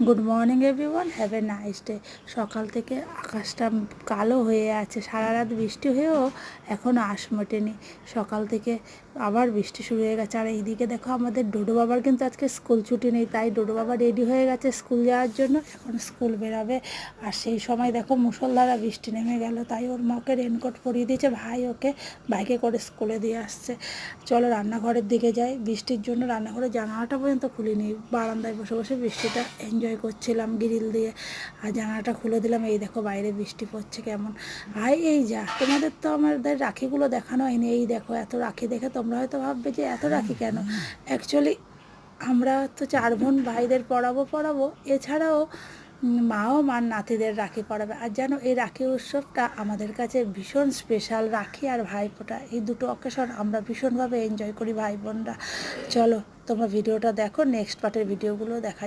Good morning everyone, have a nice day. সকাল থেকে আকাশটা কালো হয়ে আছে, সারা রাত বৃষ্টি হয়েও এখনও আঁশ মোটেনি। সকাল থেকে আবার বৃষ্টি শুরু হয়ে গেছে। আর এইদিকে দেখো, আমাদের ডোডো বাবার কিন্তু আজকে স্কুল ছুটি নেই, তাই ডোডো বাবা রেডি হয়ে গেছে স্কুল যাওয়ার জন্য। এখন স্কুল বেরাবে। আর সেই সময় দেখো মুষলধারা বৃষ্টি নেমে গেল, তাই ওর মাকে রেনকোট পরিয়ে দিয়েছে, ভাই ওকে বাইকে করে স্কুলে দিয়ে আসছে। চলো রান্নাঘরের দিকে যাই। বৃষ্টির জন্য রান্নাঘরের জানালাটা পর্যন্ত খুলিনি, বারান্দায় বসে বসে বৃষ্টিটা এনজয় করছিলাম গ্রিল দিয়ে। আর জানালাটা খুলে দিলাম, এই দেখো বাইরে বৃষ্টি পড়ছে কেমন। আর এই যা, তোমাদের তো আমাদের রাখিগুলো দেখানো হয়নি। এই দেখো এত রাখি দেখে তোমরা হয়তো ভাববে যে এত রাখি কেন। অ্যাকচুয়ালি আমরা তো 4 বোন, ভাইদের পড়াবো, এছাড়াও মাও মার নাতিদের রাখি পরাবে। আর জানো, এই রাখি উৎসবটা আমাদের কাছে ভীষণ স্পেশাল। রাখি আর ভাইফোঁটা, এই দুটো অকেশন আমরা ভীষণভাবে এনজয় করি ভাই বোনরা। চলো তোমরা ভিডিওটা দেখো, নেক্সট পার্টের ভিডিওগুলো দেখা